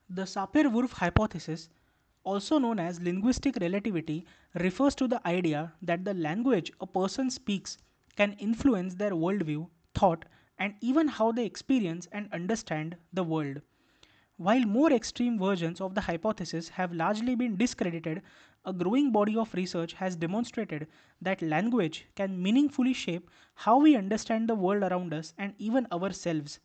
The Sapir Whorf hypothesis, also known as linguistic relativity, refers to the idea that the language a person speaks can influence their worldview, thought, and even how they experience and understand the world. While more extreme versions of the hypothesis have largely been discredited, a growing body of research has demonstrated that language can meaningfully shape how we understand the world around us and even ourselves.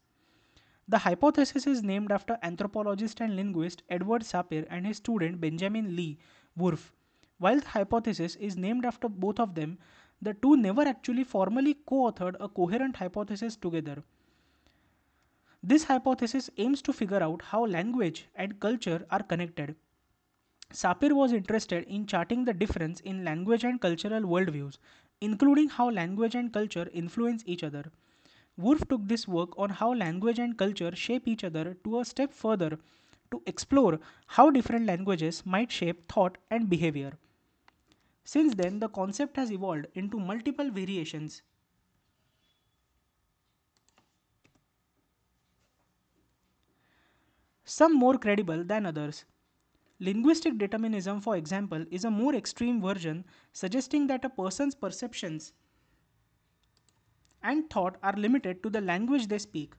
The hypothesis is named after anthropologist and linguist Edward Sapir and his student Benjamin Lee Whorf. While the hypothesis is named after both of them, the two never actually formally co authored a coherent hypothesis together. This hypothesis aims to figure out how language and culture are connected. Sapir was interested in charting the difference in language and cultural worldviews, including how language and culture influence each other. Whorf took this work on how language and culture shape each other to a step further to explore how different languages might shape thought and behavior. Since then, the concept has evolved into multiple variations, some more credible than others. Linguistic determinism, for example, is a more extreme version suggesting that a person's perceptions and thought are limited to the language they speak.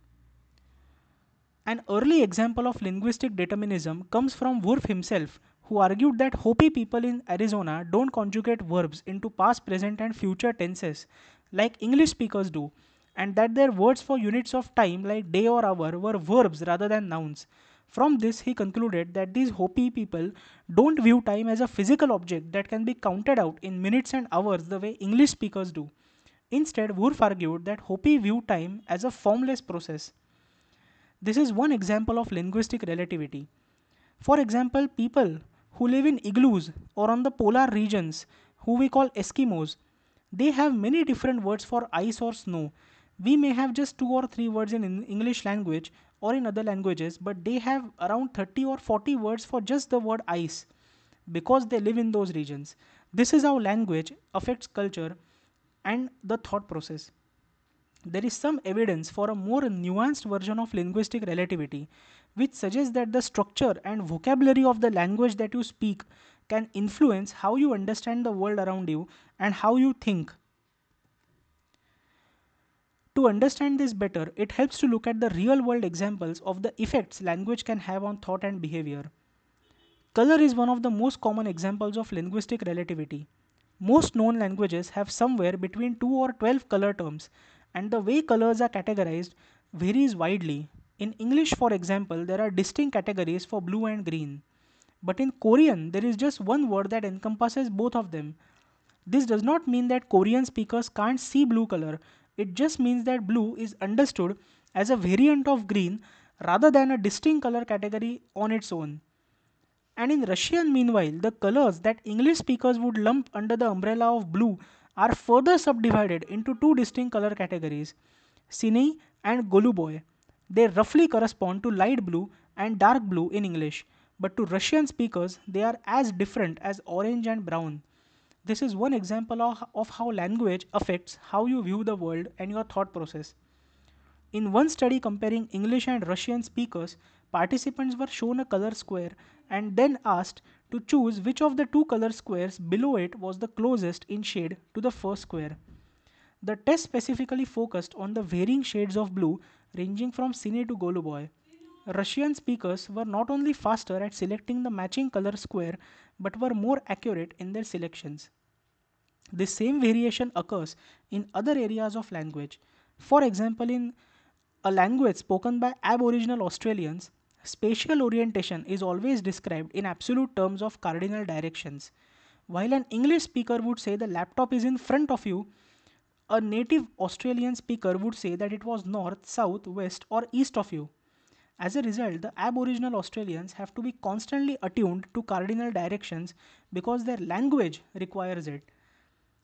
An early example of linguistic determinism comes from Whorf himself, who argued that Hopi people in Arizona don't conjugate verbs into past, present, and future tenses like English speakers do, and that their words for units of time like day or hour were verbs rather than nouns. From this, he concluded that these Hopi people don't view time as a physical object that can be counted out in minutes and hours the way English speakers do. Instead, Whorf argued that Hopi view time as a formless process. This is one example of linguistic relativity. For example, people who live in igloos or on the polar regions, who we call Eskimos, they have many different words for ice or snow. We may have just two or three words in English language or in other languages, but they have around 30 or 40 words for just the word ice because they live in those regions. This is how language affects culture and the thought process. There is some evidence for a more nuanced version of linguistic relativity, which suggests that the structure and vocabulary of the language that you speak can influence how you understand the world around you and how you think. To understand this better, it helps to look at the real world examples of the effects language can have on thought and behavior. Color is one of the most common examples of linguistic relativity. Most known languages have somewhere between 2 or 12 color terms, and the way colors are categorized varies widely. In English, for example, there are distinct categories for blue and green. But in Korean, there is just one word that encompasses both of them. This does not mean that Korean speakers can't see blue color, it just means that blue is understood as a variant of green rather than a distinct color category on its own. And in Russian, meanwhile, the colors that English speakers would lump under the umbrella of blue are further subdivided into two distinct color categories, Sinei and Goluboy. They roughly correspond to light blue and dark blue in English, but to Russian speakers, they are as different as orange and brown. This is one example of how language affects how you view the world and your thought process. In one study comparing English and Russian speakers, participants were shown a color square and then asked to choose which of the two color squares below it was the closest in shade to the first square. The test specifically focused on the varying shades of blue ranging from Cine to Goluboy. Russian speakers were not only faster at selecting the matching color square but were more accurate in their selections. This same variation occurs in other areas of language. For example, in a language spoken by Aboriginal Australians, spatial orientation is always described in absolute terms of cardinal directions. While an English speaker would say the laptop is in front of you, a native Australian speaker would say that it was north, south, west, or east of you. As a result, the Aboriginal Australians have to be constantly attuned to cardinal directions because their language requires it.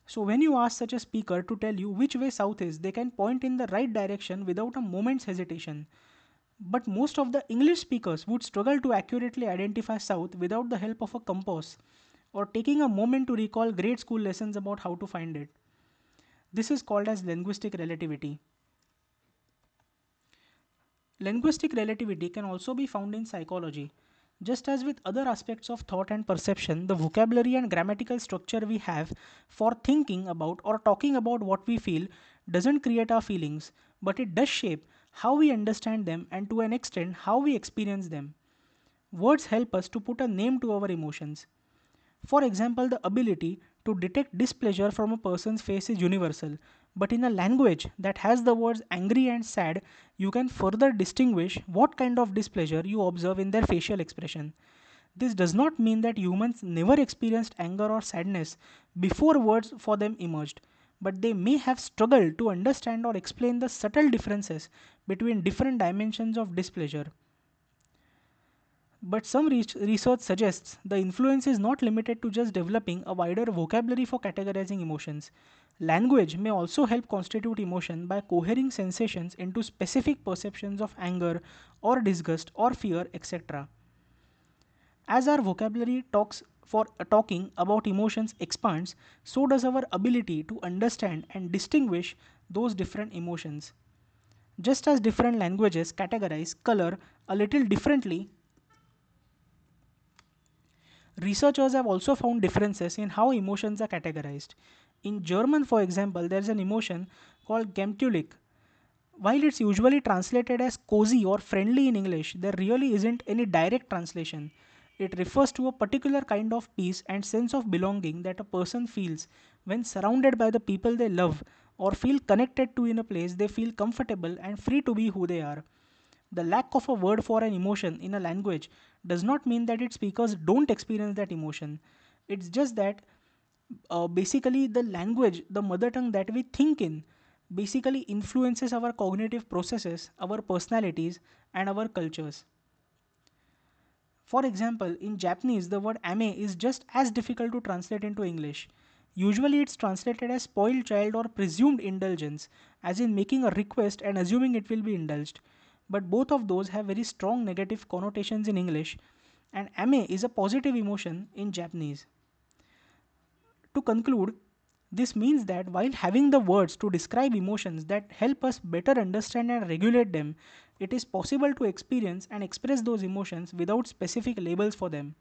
So, when you ask such a speaker to tell you which way south is, they can point in the right direction without a moment's hesitation. But most of the English speakers would struggle to accurately identify south without the help of a compass or taking a moment to recall grade school lessons about how to find it. This is called as linguistic relativity. Linguistic relativity can also be found in psychology. Just as with other aspects of thought and perception, the vocabulary and grammatical structure we have for thinking about or talking about what we feel doesn't create our feelings, but it does shape how we understand them and to an extent how we experience them. Words help us to put a name to our emotions. For example, the ability to detect displeasure from a person's face is universal, but in a language that has the words angry and sad, you can further distinguish what kind of displeasure you observe in their facial expression. This does not mean that humans never experienced anger or sadness before words for them emerged, but they may have struggled to understand or explain the subtle differences between different dimensions of displeasure. But some research suggests the influence is not limited to just developing a wider vocabulary for categorizing emotions. Language may also help constitute emotion by cohering sensations into specific perceptions of anger or disgust or fear, etc. As our vocabulary talks for talking about emotions expands, so does our ability to understand and distinguish those different emotions. Just as different languages categorize color a little differently, researchers have also found differences in how emotions are categorized. In German, for example, there is an emotion called Gemütlich. While it's usually translated as cozy or friendly in English, there really isn't any direct translation. It refers to a particular kind of peace and sense of belonging that a person feels when surrounded by the people they love or feel connected to in a place they feel comfortable and free to be who they are. The lack of a word for an emotion in a language does not mean that its speakers don't experience that emotion. It's just that basically the language, the mother tongue that we think in, basically influences our cognitive processes, our personalities, and our cultures. For example, in Japanese, the word ame is just as difficult to translate into English. Usually, it's translated as spoiled child or presumed indulgence, as in making a request and assuming it will be indulged. But both of those have very strong negative connotations in English, and ame is a positive emotion in Japanese. To conclude, this means that while having the words to describe emotions that help us better understand and regulate them, it is possible to experience and express those emotions without specific labels for them.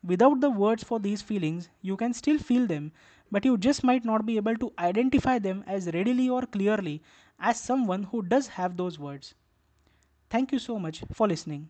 Without the words for these feelings, you can still feel them, but you just might not be able to identify them as readily or clearly as someone who does have those words. Thank you so much for listening.